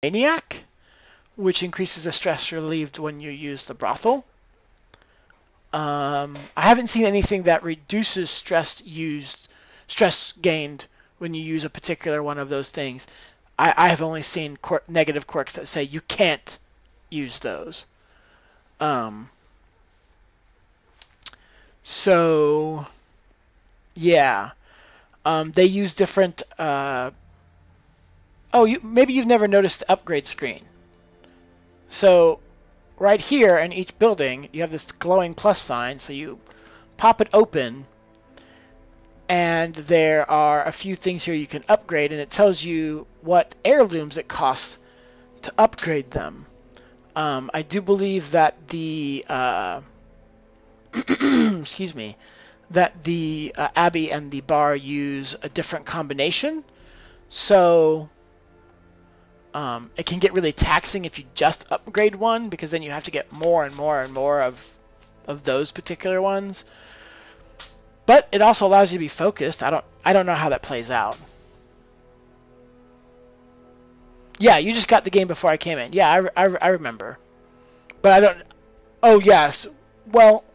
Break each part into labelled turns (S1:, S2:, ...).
S1: Maniac, which increases the stress relieved when you use the brothel. I haven't seen anything that reduces stress gained when you use a particular one of those things. I have only seen negative quirks that say you can't use those. So yeah, they use different. Maybe you've never noticed the upgrade screen. So right here in each building, you have this glowing plus sign. So you pop it open, and there are a few things here you can upgrade, and it tells you what heirlooms it costs to upgrade them. I do believe that the excuse me, that the Abbey and the Bar use a different combination, so it can get really taxing if you just upgrade one, because then you have to get more and more and more of those particular ones. But it also allows you to be focused. I don't know how that plays out. Yeah, you just got the game before I came in. Yeah, I remember. But I don't... Oh, yes. Well,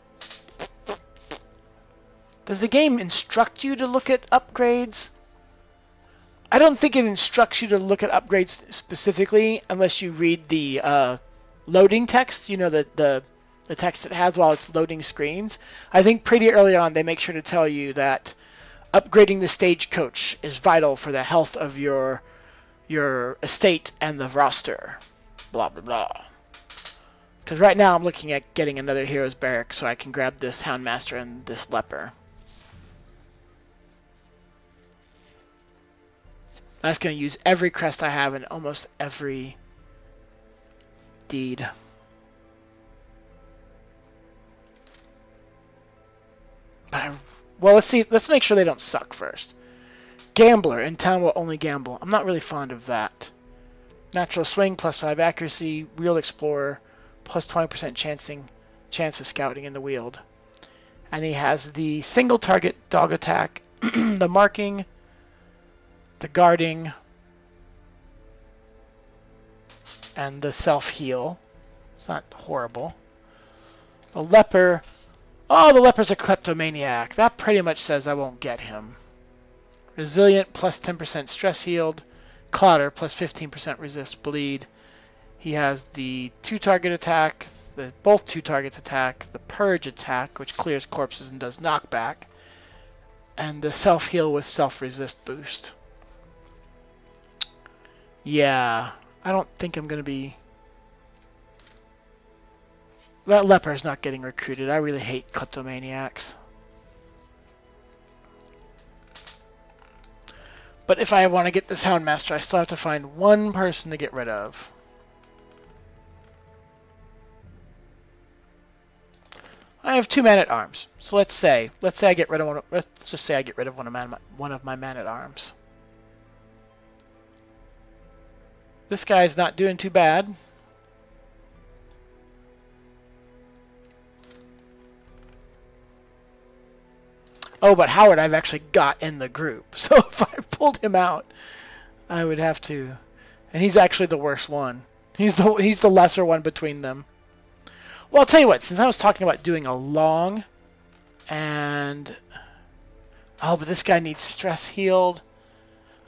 S1: does the game instruct you to look at upgrades? I don't think it instructs you to look at upgrades specifically unless you read the loading text, you know, the text it has while it's loading screens. I think pretty early on they make sure to tell you that upgrading the stagecoach is vital for the health of your estate and the roster. Blah, blah, blah. Because right now I'm looking at getting another hero's barrack so I can grab this Houndmaster and this leper. That's going to use every crest I have in almost every deed. Well, let's see. Let's make sure they don't suck first. Gambler. In town will only gamble. I'm not really fond of that. Natural swing, +5 accuracy. Real explorer, +20% chance of scouting in the Weald. And he has the single target dog attack, the marking, the guarding, and the self-heal. It's not horrible. The leper. Oh, the leper's a kleptomaniac. That pretty much says I won't get him. Resilient, +10% stress healed. Clotter, +15% resist bleed. He has the 2-target attack, both 2 targets attack, the purge attack, which clears corpses and does knockback, and the self-heal with self-resist boost. Yeah, I don't think I'm going to be... That leper's not getting recruited. I really hate kleptomaniacs. But if I want to get this Houndmaster, I still have to find one person to get rid of. I have 2 man-at-arms. So let's say I get rid of one. Let's just say I get rid of one of my man-at-arms. This guy's not doing too bad. Oh, but Howard I've actually got in the group. So if I pulled him out, I would have to. And he's actually the worst one. He's the lesser one between them. Well, I'll tell you what. Since I was talking about doing a long, and oh, but this guy needs stress healed.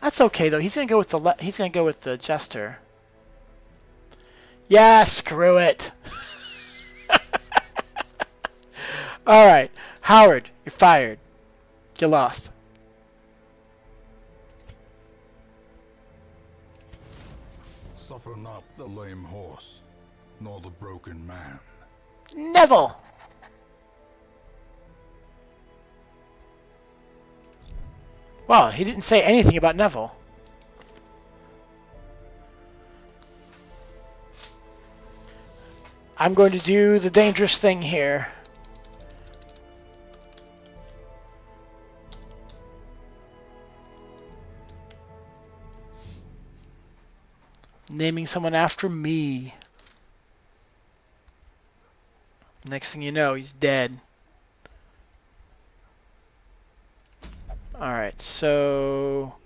S1: That's okay though. He's gonna go with the jester. Yeah, screw it. All right, Howard, you're fired. You lost.
S2: Suffer not the lame horse, nor the broken man.
S1: Neville. Wow, he didn't say anything about Neville. I'm going to do the dangerous thing here. Naming someone after me. Next thing you know, he's dead. Alright, so...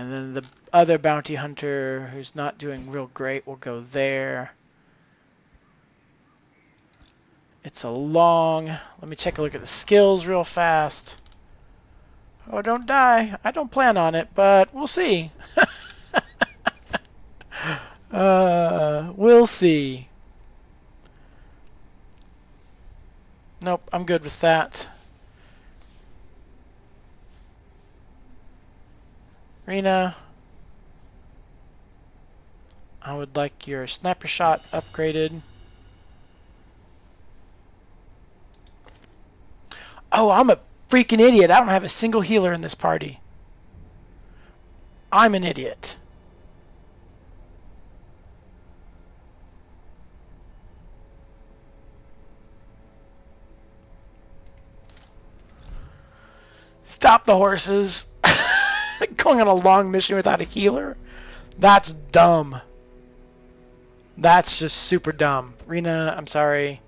S1: And then the other bounty hunter who's not doing real great will go there. It's a long... Let me take a look at the skills real fast. Oh, don't die. I don't plan on it, but we'll see. We'll see. Nope, I'm good with that. Rena, I would like your sniper shot upgraded. Oh, I'm a freaking idiot. I don't have a single healer in this party. I'm an idiot. Stop the horses. Going on a long mission without a healer? That's dumb. That's just super dumb. Rena, I'm sorry.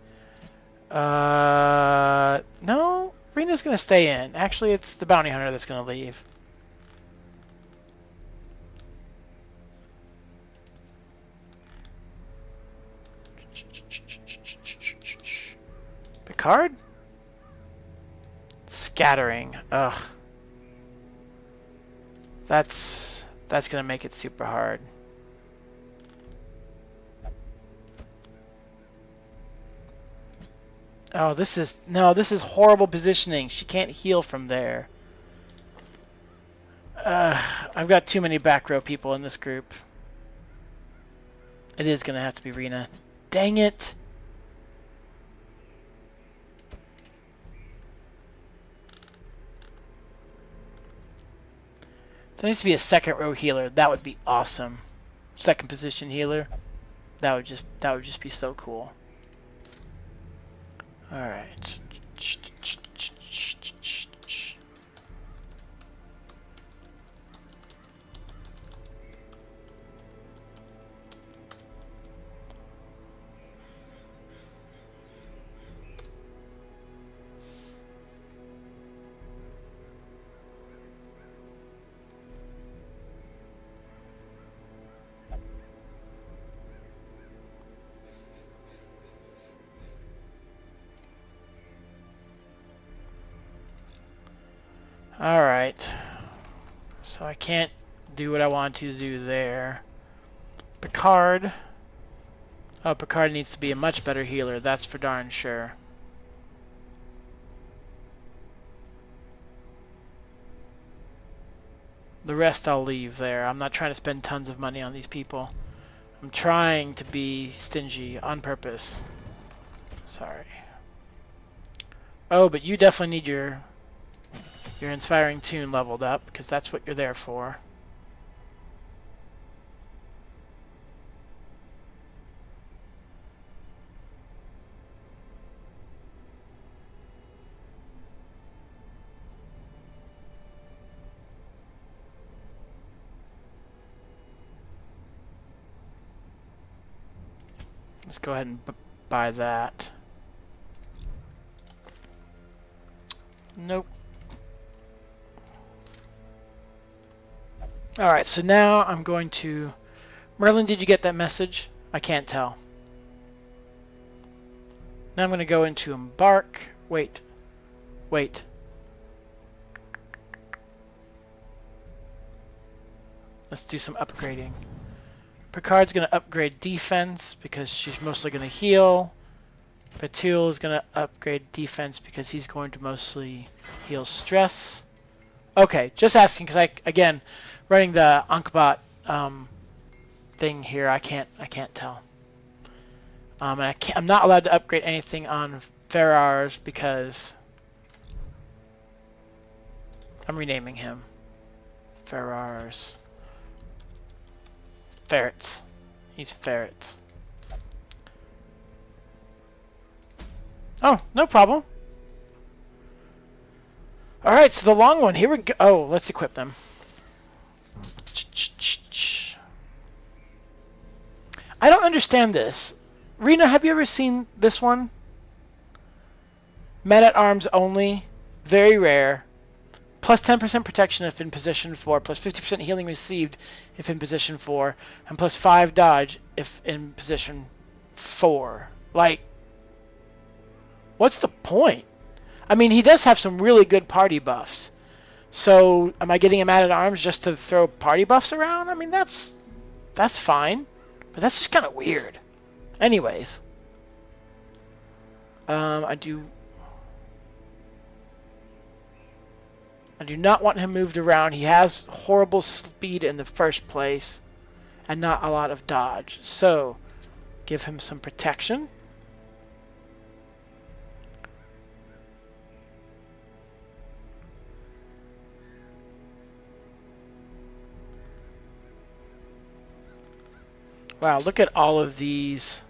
S1: No, Rena's gonna stay in. Actually, it's the bounty hunter that's gonna leave. Picard? Scattering. Ugh. That's gonna make it super hard. Oh, this is horrible positioning. She can't heal from there. I've got too many back row people in this group. It is gonna have to be Rena. Dang it! There needs to be a second row healer. That would be awesome. Second position healer. That would just be so cool. All right. Alright, so I can't do what I want to do there. Picard. Oh, Picard needs to be a much better healer, that's for darn sure. The rest I'll leave there. I'm not trying to spend tons of money on these people. I'm trying to be stingy on purpose. Sorry. Oh, but you definitely need your inspiring tune leveled up, because that's what you're there for. Let's go ahead and buy that. Nope. Alright, so now I'm going to... Merlin, did you get that message? I can't tell. Now I'm going to go into embark. Wait. Let's do some upgrading. Picard's going to upgrade defense because she's mostly going to heal. Batul is going to upgrade defense because he's going to mostly heal stress. Okay, just asking because again, running the Ankbot thing here, I can't tell. And I'm not allowed to upgrade anything on Ferrars because I'm renaming him. Ferrars. Ferrets. He's ferrets. Oh, no problem. Alright, so the long one. Here we go. Oh, let's equip them. I don't understand this. Rena, have you ever seen this one? Men at arms only. Very rare. plus 10% protection if in position 4, plus 50% healing received if in position 4, and plus 5 dodge if in position 4. Like, what's the point? I mean, he does have some really good party buffs. So, am I getting him at arms just to throw party buffs around? I mean, that's fine. But that's just kind of weird. Anyways. I do not want him moved around. He has horrible speed in the first place and not a lot of dodge. So, give him some protection. Wow, look at all of these.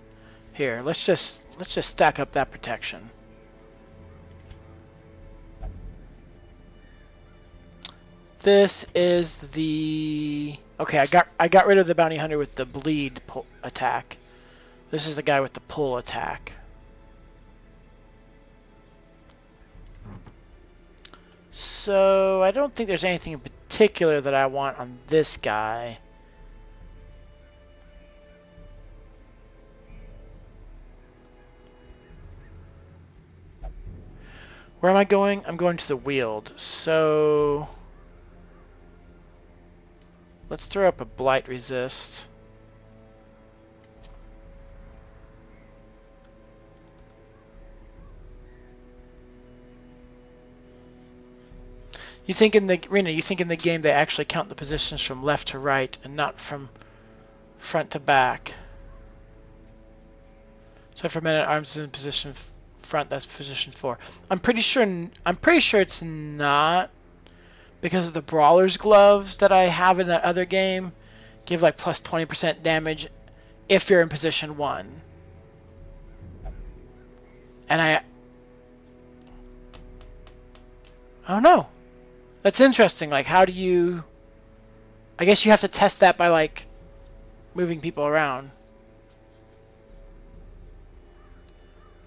S1: Here, let's just stack up that protection. This is the... Okay, I got rid of the bounty hunter with the bleed attack. This is the guy with the pull attack. So, I don't think there's anything in particular that I want on this guy. Where am I going? I'm going to the Weald. So let's throw up a Blight Resist. You think in the arena, you think in the game they actually count the positions from left to right and not from front to back. So for Man-at-Arms is in position front, that's position 4. I'm pretty sure it's not, because of the Brawler's gloves that I have in that other game give like plus 20% damage if you're in position 1. And I don't know. That's interesting. Like, how do you... I guess you have to test that by like moving people around.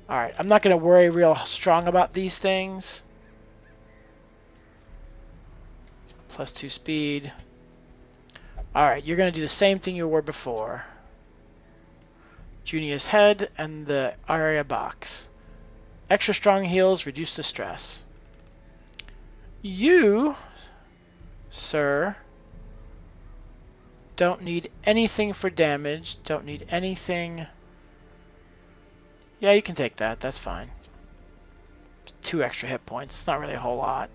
S1: Alright, I'm not going to worry real strong about these things. Plus 2 speed. Alright, you're going to do the same thing you were before. Junior's head and the area box. Extra strong heals, reduce the stress. You, sir, don't need anything for damage. Don't need anything... Yeah, you can take that. That's fine. 2 extra hit points. It's not really a whole lot.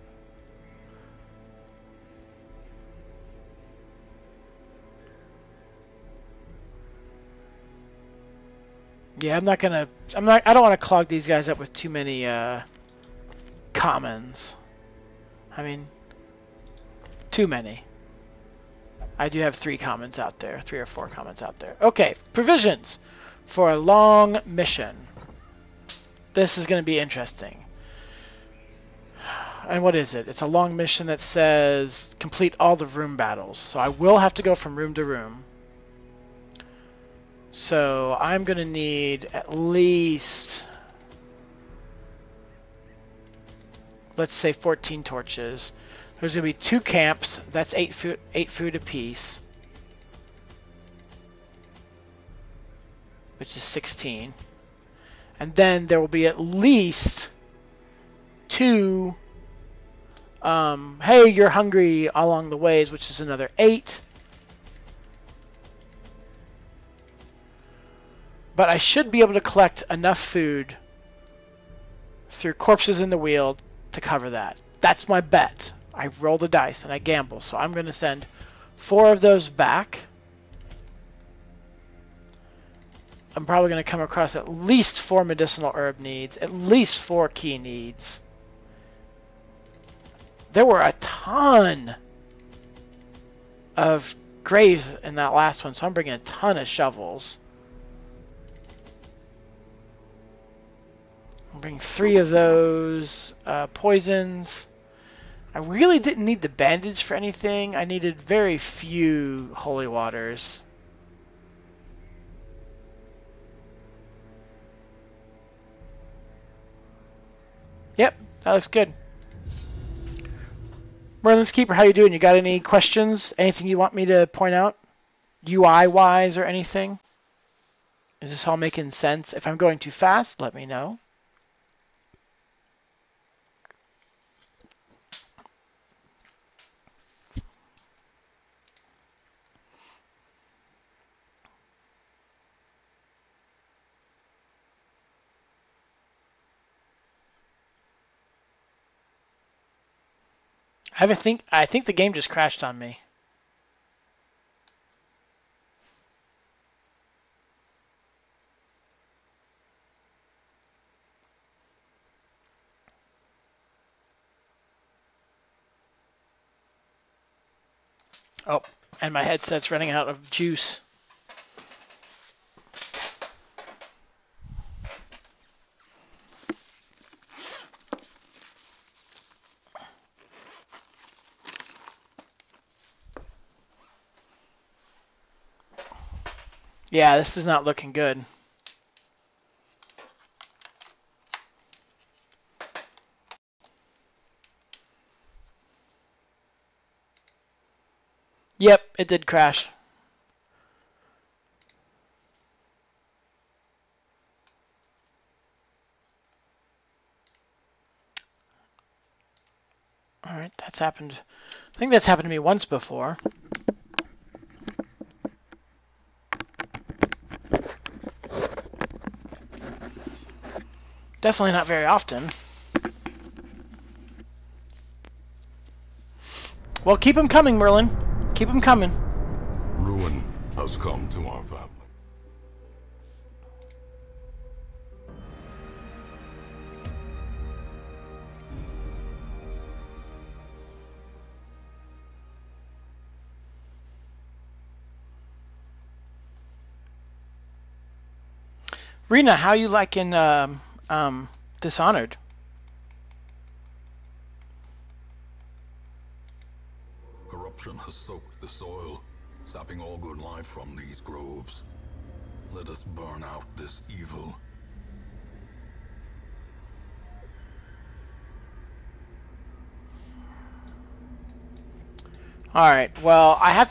S1: Yeah, I don't want to clog these guys up with too many commons. I mean, too many. I do have 3 commons out there. 3 or 4 commons out there. Okay, provisions for a long mission. This is going to be interesting. And what is it? It's a long mission that says complete all the room battles. So I will have to go from room to room. So I'm going to need at least, let's say 14 torches. There's going to be 2 camps. That's 8 food apiece, which is 16. And then there will be at least 2, hey, you're hungry along the ways, which is another 8. But I should be able to collect enough food through corpses in the Weald to cover that. That's my bet. I roll the dice and I gamble. So I'm going to send 4 of those back. I'm probably going to come across at least 4 medicinal herb needs, at least 4 key needs. There were a ton of graves in that last one, so I'm bringing a ton of shovels. I'll bring 3 of those poisons. I really didn't need the bandage for anything. I needed very few holy waters. Yep, that looks good. Merlin's Keeper, how you doing? You got any questions? Anything you want me to point out? UI-wise or anything? Is this all making sense? If I'm going too fast, let me know. I think the game just crashed on me. Oh, and my headset's running out of juice. Yeah, this is not looking good. Yep, it did crash. Alright, that's happened. I think that's happened to me once before. Definitely not very often. Well, keep them coming, Merlin. Keep them coming.
S2: Ruin has come to our family.
S1: Rena, how you liking Dishonored?
S2: Corruption has soaked the soil, sapping all good life from these groves. Let us burn out this evil.
S1: Alright, well, I have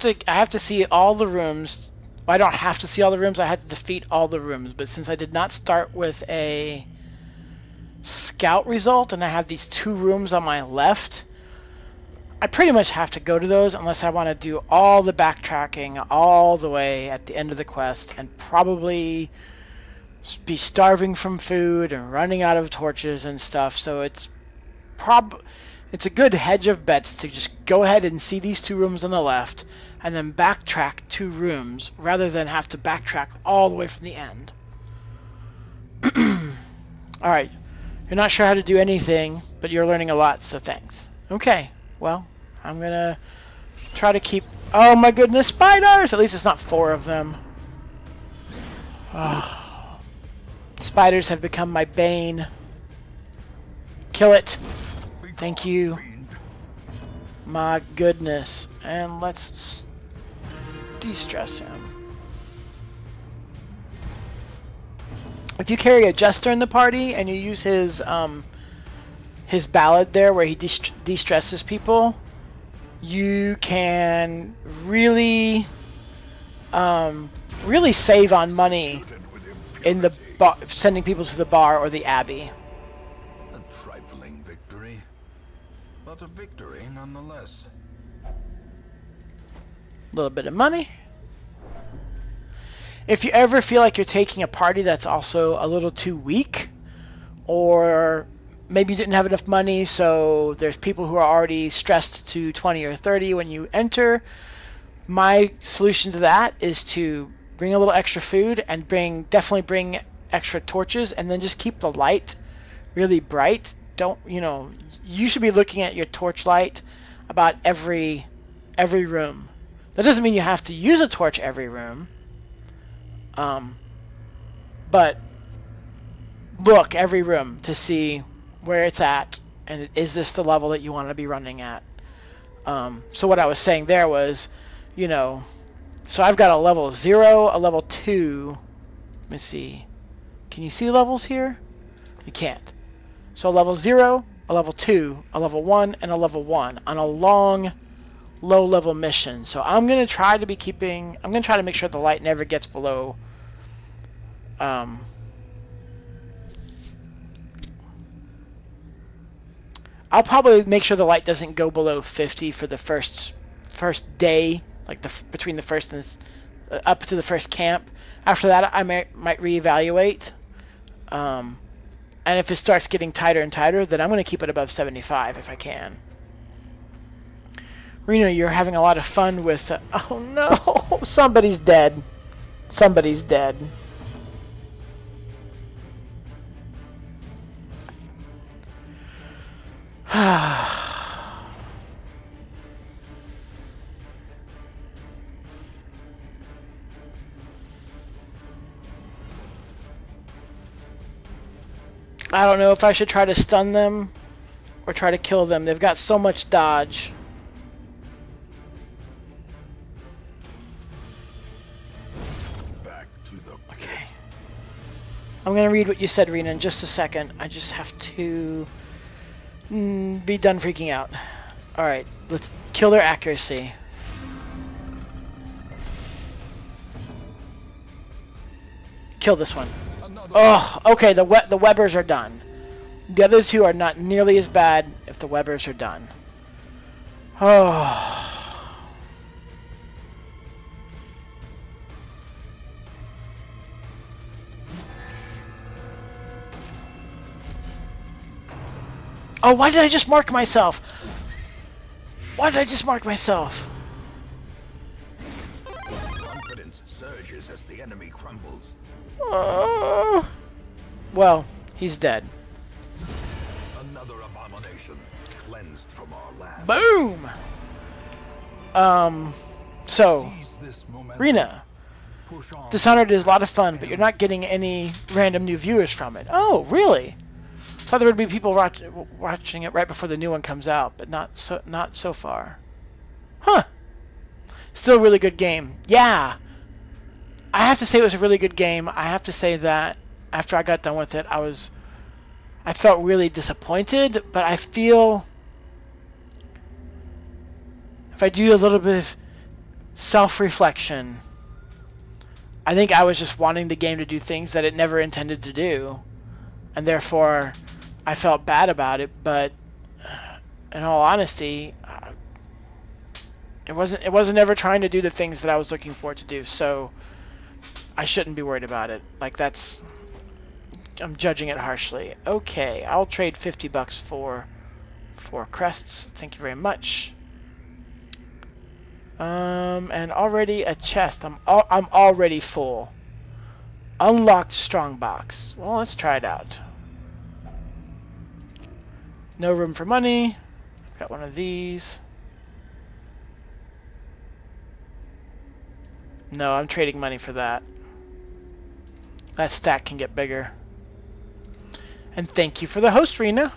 S1: to see all the rooms. Well, I don't have to see all the rooms, I have to defeat all the rooms, but since I did not start with a scout result and I have these 2 rooms on my left, I pretty much have to go to those unless I want to do all the backtracking all the way at the end of the quest and probably be starving from food and running out of torches and stuff. So it's a good hedge of bets to just go ahead and see these 2 rooms on the left and then backtrack 2 rooms rather than have to backtrack all the way from the end. Alright, you're not sure how to do anything, but you're learning a lot, so thanks. Okay, well, I'm gonna try to keep... Oh my goodness, spiders! At least it's not 4 of them. Oh. Spiders have become my bane. Kill it. Thank you. My goodness. And let's de-stress him. If you carry a jester in the party and you use his ballad there where he de-stresses people, you can really really save on money in the sending people to the bar or the abbey.
S2: A trifling victory, but a victory nonetheless.
S1: A little bit of money. If you ever feel like you're taking a party that's also a little too weak, or maybe you didn't have enough money, so there's people who are already stressed to 20 or 30 when you enter, my solution to that is to bring a little extra food and definitely bring extra torches, and then just keep the light really bright. Don't, you should be looking at your torch light about every room. That doesn't mean you have to use a torch every room, but look every room to see where it's at, and is this the level that you want to be running at. So what I was saying there was, so I've got a level 0, a level 2. Let me see. Can you see levels here? You can't. So level 0, a level 2, a level 1, and a level 1 on a long, low-level mission. So I'm going to try to be keeping... I'm going to try to make sure the light never gets below... I'll probably make sure the light doesn't go below 50 for the first day, like between the first and up to the first camp. After that, I might reevaluate. And if it starts getting tighter and tighter, then I'm going to keep it above 75 if I can. Rena, you're having a lot of fun with... oh no! Somebody's dead. Somebody's dead. I don't know if I should try to stun them or try to kill them. They've got so much dodge.
S2: Back to the
S1: Okay. I'm going to read what you said, Rena, in just a second. I just have to be done freaking out. Alright, let's kill their accuracy. Kill this one. Oh, okay, the Webbers are done. The other two are not nearly as bad if the Webbers are done. Oh. Oh, why did I just mark myself? Why did I just mark myself?
S2: confidence surges as the enemy crumbles.
S1: Well, he's dead.
S2: Another abomination cleansed from our land.
S1: Boom! So,
S2: Seize this momentum.
S1: Rena,
S2: Push on.
S1: Dishonored is a lot of fun, but you're not getting any random new viewers from it. Oh, really? Thought there would be people watching it right before the new one comes out, but not so far. Huh. Still a really good game. Yeah. I have to say it was a really good game. I have to say that after I got done with it, I felt really disappointed, but I feel if I do a little bit of self-reflection, I think I was just wanting the game to do things that it never intended to do, and therefore I felt bad about it. But in all honesty, it wasn't ever trying to do the things that I was looking for it to do, so I shouldn't be worried about it. Like, I'm judging it harshly. Okay, I'll trade $50 for crests. Thank you very much. And already a chest. I'm already full. Unlocked strongbox. Well, let's try it out. No room for money. Got one of these. No, I'm trading money for that. That stack can get bigger. And thank you for the host, Rena.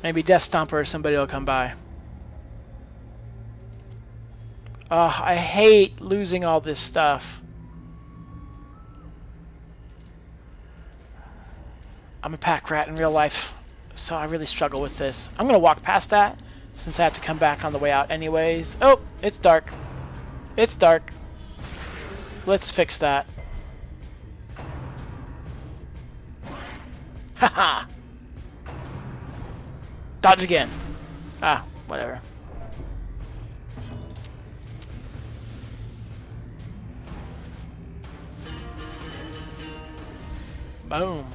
S1: Maybe Death Stomper or somebody will come by. Oh, I hate losing all this stuff. I'm a pack rat in real life, so I really struggle with this. I'm gonna walk past that since I have to come back on the way out anyways. Oh, it's dark. It's dark. Let's fix that. Haha! Dodge again. Ah, whatever. Boom.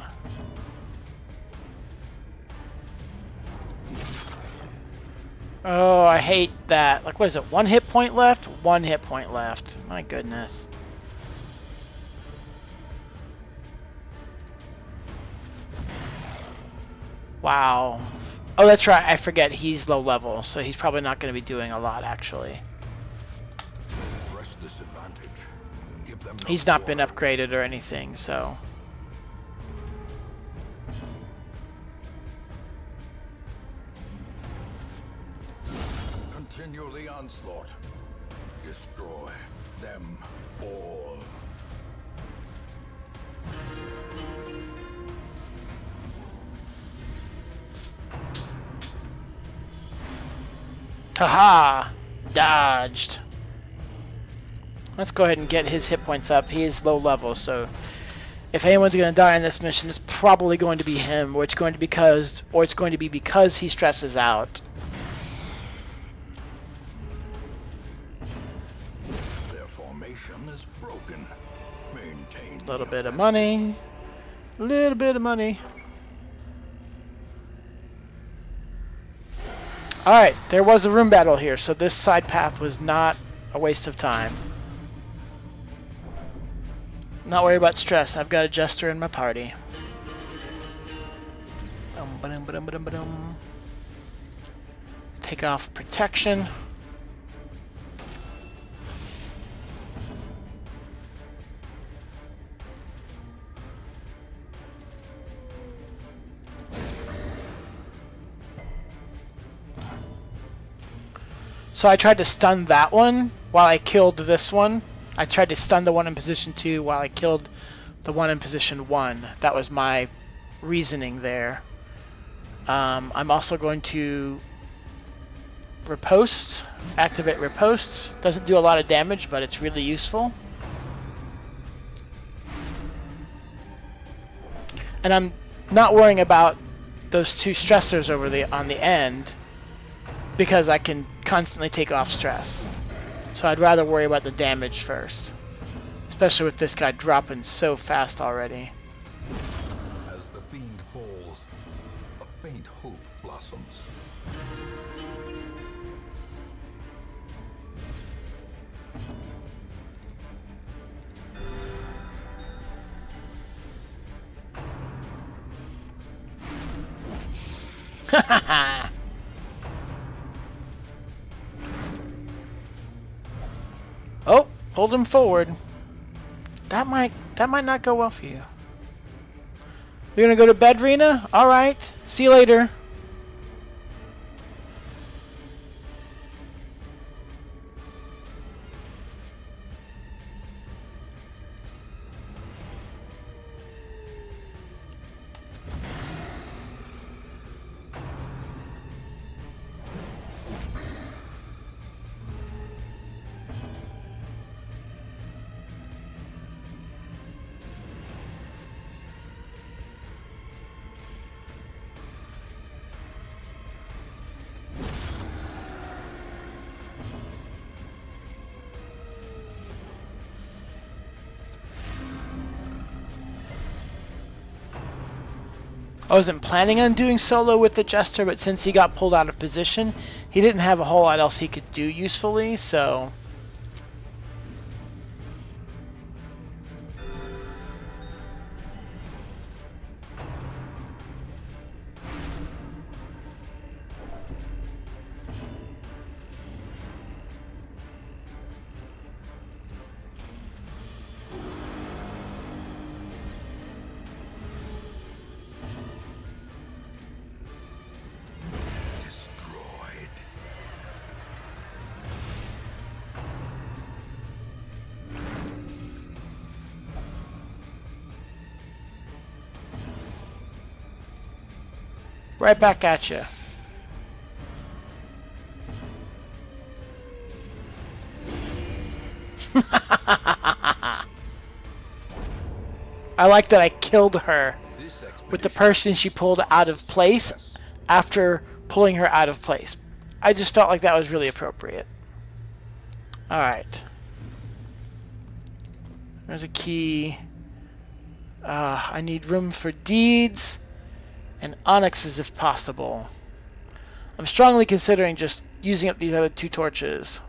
S1: Oh, I hate that. Like, what is it? 1 hit point left? 1 hit point left. My goodness. Wow. Oh, that's right. I forget he's low level, so he's probably not going to be doing a lot, actually.
S2: Press disadvantage. Give them no
S1: He's not been
S2: joy.
S1: upgraded or anything, so...
S2: Continue the onslaught. Destroy them all.
S1: Haha! Dodged. Let's go ahead and get his hit points up. He is low level, so if anyone's going to die in this mission, it's probably going to be him, or it's going to be because he stresses out.
S2: Their formation is broken. Maintain
S1: A little
S2: the
S1: bit of
S2: offensive.
S1: money. A little bit of money. Alright, there was a room battle here, so this side path was not a waste of time. Not worry about stress, I've got a jester in my party. Take off protection. So I tried to stun that one while I killed this one. I tried to stun the one in position 2 while I killed the one in position 1. That was my reasoning there. I'm also going to riposte, activate riposte. Doesn't do a lot of damage, but it's really useful. And I'm not worrying about those 2 stressors on the end, because I can constantly take off stress. So I'd rather worry about the damage first. Especially with this guy dropping so fast already.
S2: As the fiend falls, a faint hope blossoms.
S1: Oh, hold him forward. That might not go well for you. You're gonna go to bed, Rena? Alright. See you later. I wasn't planning on doing solo with the Jester, but since he got pulled out of position, he didn't have a whole lot else he could do usefully, so...
S2: Destroyed.
S1: Right back at you. I like that I killed her
S2: This
S1: with the
S2: expedition
S1: person she pulled out of place
S2: success.
S1: after pulling her out of place. I just felt like that was really appropriate. Alright. There's a key. I need room for deeds and onyxes if possible. I'm strongly considering just using up these other 2 torches.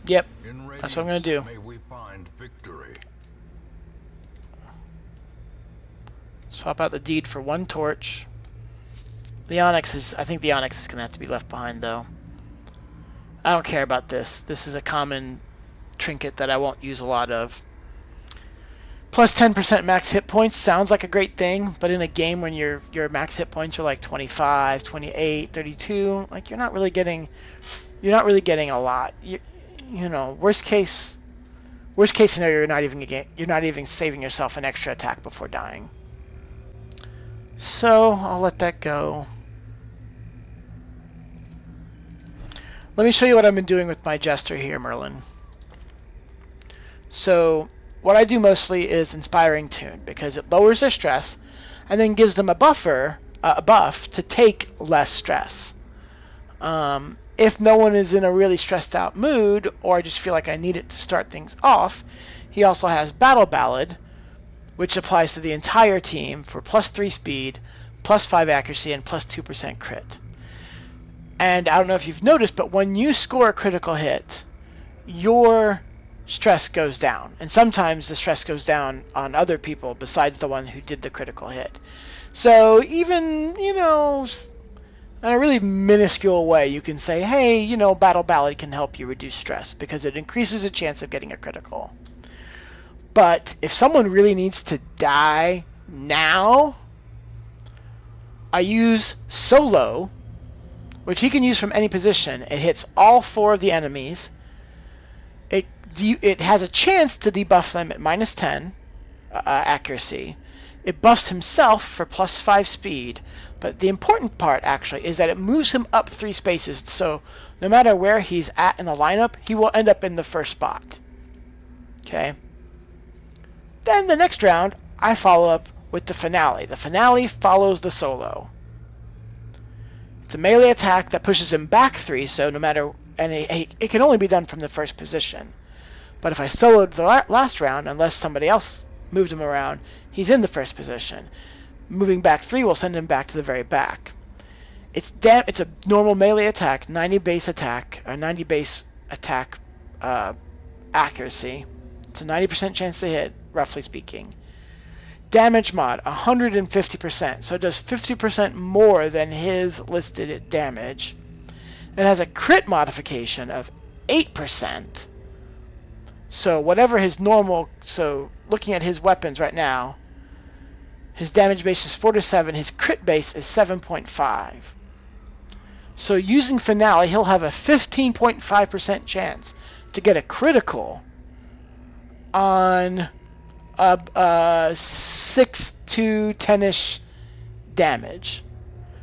S1: Yep,
S2: In
S1: that's what I'm gonna
S2: radiance,
S1: do.
S2: May we find victory.
S1: Swap out the deed for 1 torch. The onyx is, I think the onyx is gonna have to be left behind though. I don't care about this. This is a common trinket that I won't use a lot of. Plus 10% max hit points sounds like a great thing, but in a game when your max hit points are like 25, 28, 32, like you're not really getting a lot. You know, worst case scenario, you're not even saving yourself an extra attack before dying. So I'll let that go. Let me show you what I've been doing with my Jester here, Merlin. So what I do mostly is Inspiring Tune, because it lowers their stress and then gives them a buff to take less stress. If no one is in a really stressed out mood, or I just feel like I need it to start things off, he also has Battle Ballad, which applies to the entire team for plus 3 speed, plus 5 accuracy, and plus 2% crit. And I don't know if you've noticed, but when you score a critical hit, your stress goes down. And sometimes the stress goes down on other people besides the one who did the critical hit. So even, you know, in a really minuscule way, you can say, hey, you know, Battle Ballad can help you reduce stress because it increases the chance of getting a critical. But if someone really needs to die now, I use Solo, which he can use from any position. It hits all 4 of the enemies. It has a chance to debuff them at minus 10 accuracy. It buffs himself for plus 5 speed. But the important part, actually, is that it moves him up 3 spaces. So no matter where he's at in the lineup, he will end up in the first spot. Okay? Then the next round, I follow up with the finale. The finale follows the Solo. It's a melee attack that pushes him back 3, so no matter... And it can only be done from the first position. But if I soloed the last round, unless somebody else moved him around, he's in the first position. Moving back 3 will send him back to the very back. It's a normal melee attack, 90 base attack accuracy. It's a 90% chance to hit, roughly speaking. Damage mod, 150%, so it does 50% more than his listed damage. It has a crit modification of 8%. So whatever his normal, so looking at his weapons right now, his damage base is 4 to 7, his crit base is 7.5. So using Finale, he'll have a 15.5% chance to get a critical on 6 to 10-ish damage.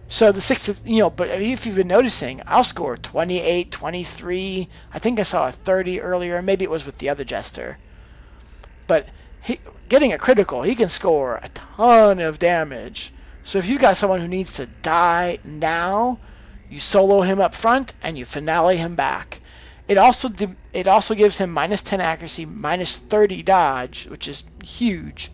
S1: So the 6 to, you know, but if you've been noticing, I'll score 28, 23. I think I saw a 30 earlier. Maybe it was with the other Jester. But getting a critical, he can score a ton of damage. So if you've got someone who needs to die now, you solo him up front and you finale him back. It also gives him minus 10 accuracy, minus 30 dodge, which is huge,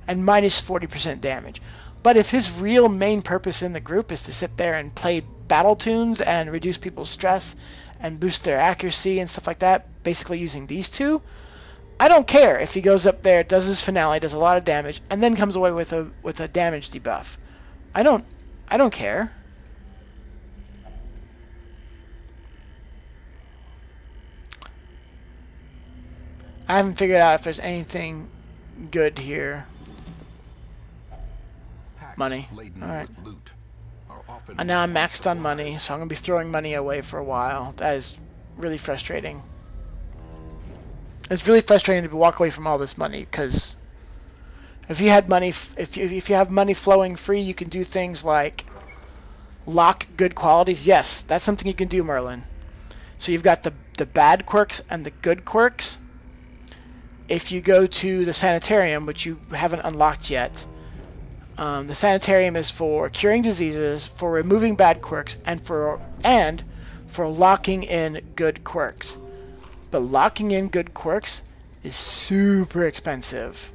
S1: and minus 40% damage. But if his real main purpose in the group is to sit there and play battle tunes and reduce people's stress and boost their accuracy and stuff like that, basically using these two, I don't care if he goes up there, does his finale, does a lot of damage, and then comes away with a damage debuff. I don't care. I haven't figured out if there's anything good here. Money. Alright. And now I'm maxed on money, so I'm going to be throwing money away for a while. That is really frustrating. It's really frustrating to walk away from all this money, because if you had money, if you have money flowing free, you can do things like lock good qualities. Yes, that's something you can do, Merlin. So you've got the bad quirks and the good quirks. If you go to the sanitarium, which you haven't unlocked yet, the sanitarium is for curing diseases, for removing bad quirks, and for locking in good quirks. But locking in good quirks is super expensive.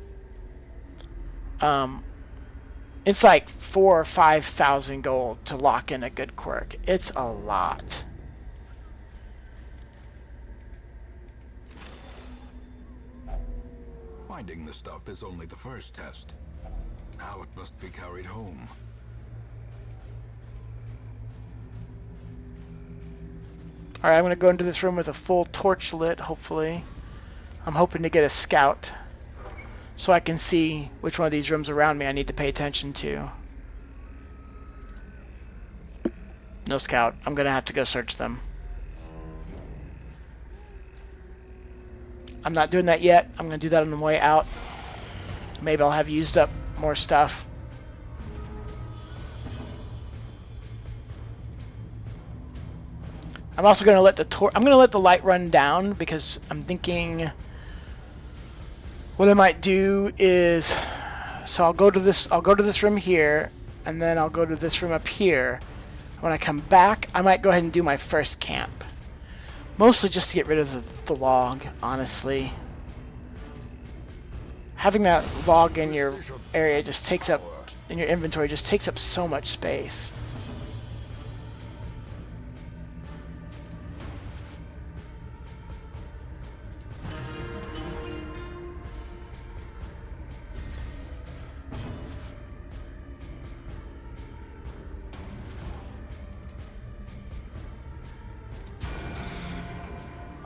S1: It's like 4,000 or 5,000 gold to lock in a good quirk. It's a lot.
S2: Finding the stuff is only the first test. Now it must be carried home.
S1: Alright, I'm going to go into this room with a full torch lit, hopefully. I'm hoping to get a scout. so I can see which one of these rooms around me I need to pay attention to. No scout. I'm gonna have to go search them. I'm not doing that yet. I'm gonna do that on the way out. Maybe I'll have used up more stuff. I'm also gonna let the light run down because I'm thinking what I might do is, so I'll go to this room here, and then I'll go to this room up here. When I come back, I might go ahead and do my first camp. Mostly just to get rid of the log, honestly. Having that log in your area just takes up, in your inventory, just takes up so much space.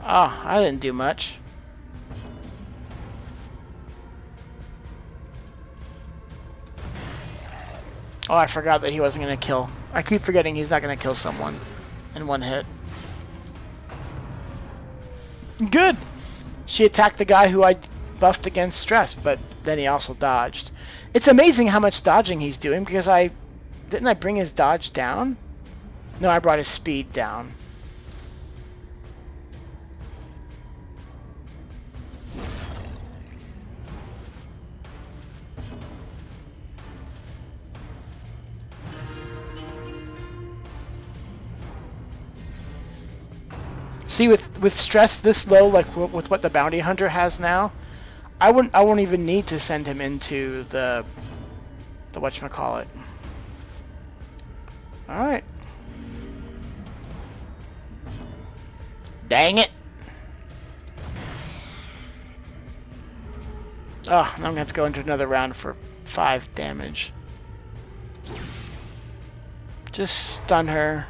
S1: Oh, I didn't do much. Oh, I forgot that he wasn't going to kill. I keep forgetting he's not going to kill someone in one hit. Good! She attacked the guy who I buffed against stress, but then he also dodged. It's amazing how much dodging he's doing, because didn't I bring his dodge down? No, I brought his speed down. See, with stress this low, like with what the bounty hunter has now, I won't even need to send him into the whatchamacallit. All right. Dang it! Oh, now I'm gonna have to go into another round for 5 damage. Just stun her.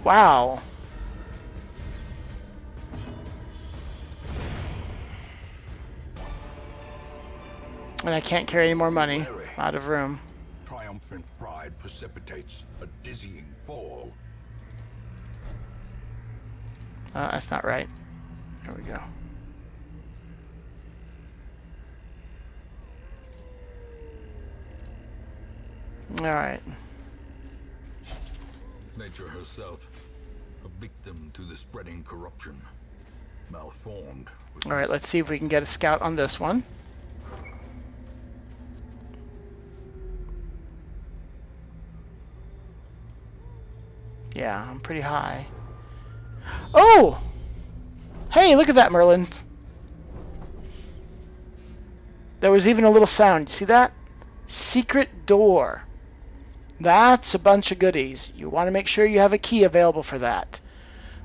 S1: Wow. And I can't carry any more money. Out of room.
S2: Triumphant pride precipitates a dizzying fall.
S1: That's not right. There we go. Alright.
S2: Nature herself, a victim to the spreading corruption. Malformed.
S1: Alright, let's see if we can get a scout on this one. Yeah, I'm pretty high. Oh! Hey, look at that, Merlin. There was even a little sound. See that? Secret door. That's a bunch of goodies. You want to make sure you have a key available for that.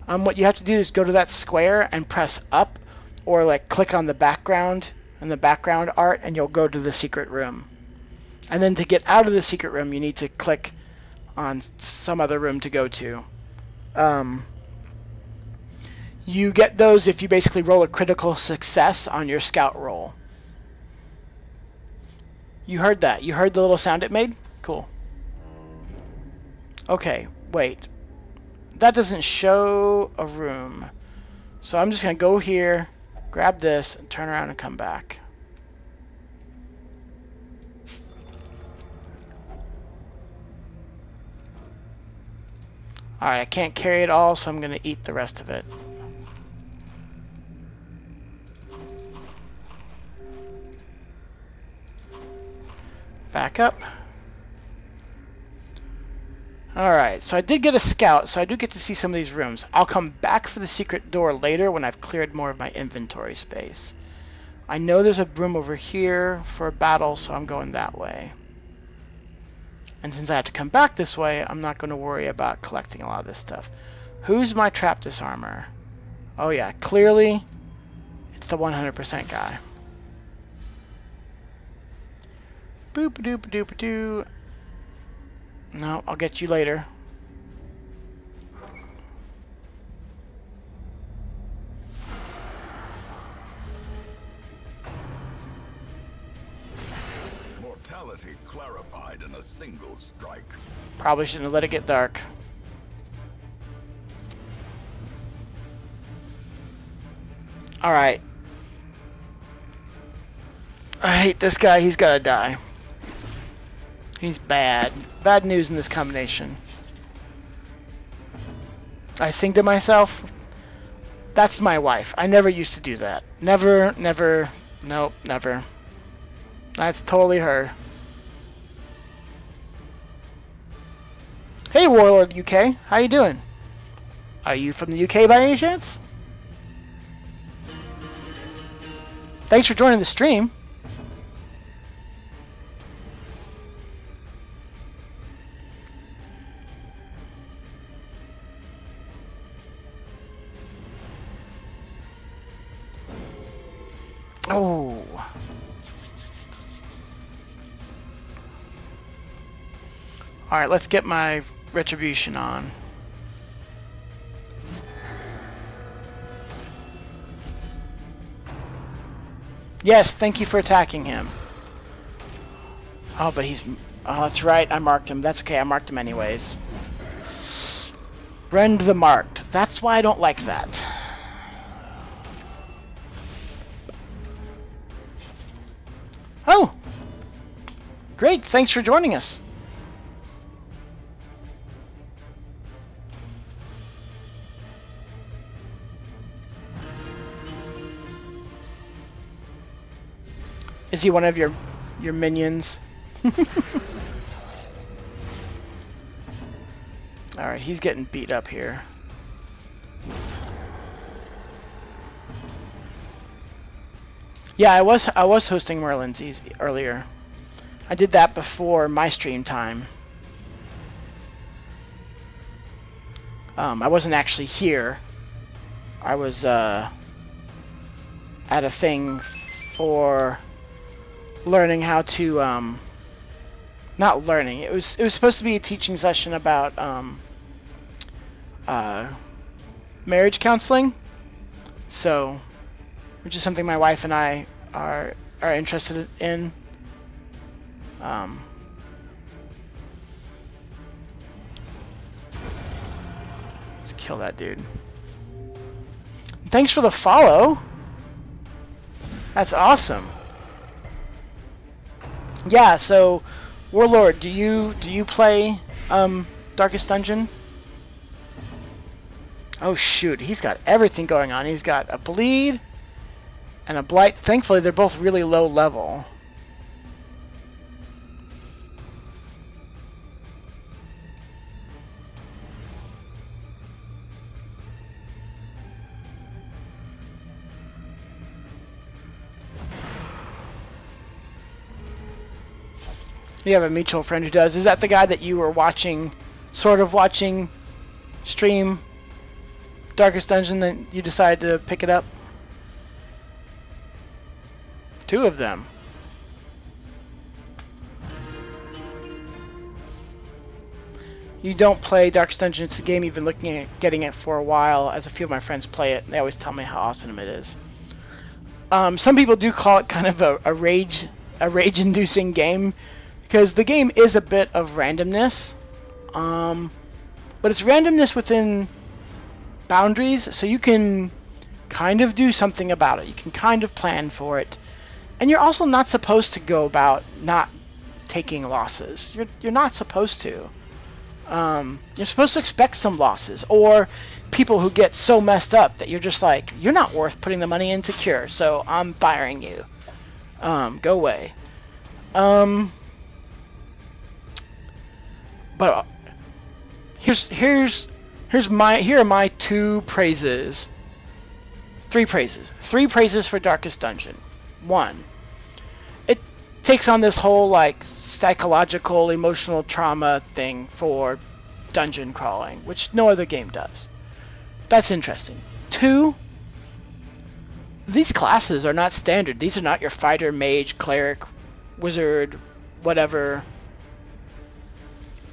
S1: What you have to do is go to that square and press up, or like click on the background and the background art, and you'll go to the secret room. And then to get out of the secret room, you need to click on some other room to go to. You get those if you basically roll a critical success on your scout roll. You heard that? You heard the little sound it made? Cool. Okay, wait. That doesn't show a room. So I'm just going to go here, grab this, and turn around and come back. Alright, I can't carry it all, so I'm going to eat the rest of it. Back up. Alright, so I did get a scout, so I do get to see some of these rooms. I'll come back for the secret door later when I've cleared more of my inventory space. I know there's a room over here for a battle, so I'm going that way. And since I have to come back this way, I'm not going to worry about collecting a lot of this stuff. Who's my trap disarmor? Oh yeah, clearly it's the 100% guy. Boop doop doop doo. No, I'll get you later.
S2: Mortality clarified in a single strike.
S1: Probably shouldn't have let it get dark. Alright. I hate this guy. He's gotta die. He's bad. Bad news in this combination. I sing to myself. That's my wife. I never used to do that. Never, never, nope, never. That's totally her. Hey, Warlord UK. How you doing? Are you from the UK by any chance? Thanks for joining the stream. Oh. Alright, let's get my retribution on. Yes, thank you for attacking him. Oh, but he's... Oh, that's right, I marked him. That's okay, I marked him anyways. Rend the marked. That's why I don't like that. Oh! Great, thanks for joining us. Is he one of your minions? Alright, he's getting beat up here. Yeah, I was hosting Merlin's earlier. I did that before my stream time. I wasn't actually here. I was at a thing for learning how to not learning. It was supposed to be a teaching session about marriage counseling. So, which is something my wife and I are interested in. Let's kill that dude. Thanks for the follow. That's awesome. Yeah, so Warlord, do you play Darkest Dungeon? Oh shoot, he's got everything going on. He's got a bleed and a blight. Thankfully, they're both really low level. You have a mutual friend who does. Is that the guy that you were watching, sort of watching, stream Darkest Dungeon, that you decided to pick it up? Two of them. You don't play Darkest Dungeon. It's a game you've been looking at getting it for a while, as a few of my friends play it. They always tell me how awesome it is. Some people do call it kind of a rage-inducing game, because the game is a bit of randomness, but it's randomness within boundaries, so you can kind of do something about it. You can kind of plan for it, and you're also not supposed to go about not taking losses. You're not supposed to. You're supposed to expect some losses, or people who get so messed up that you're just like, you're not worth putting the money into cure, so I'm firing you. Go away. But here are my two praises. Three praises for Darkest Dungeon. One, it takes on this whole like psychological, emotional trauma thing for dungeon crawling, which no other game does. That's interesting. Two, these classes are not standard. These are not your fighter, mage, cleric, wizard, whatever.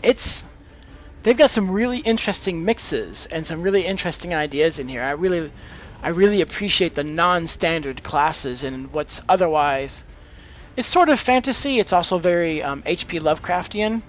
S1: They've got some really interesting mixes and some really interesting ideas in here. I really appreciate the non-standard classes and what's otherwise. It's sort of fantasy. It's also very H.P. Lovecraftian.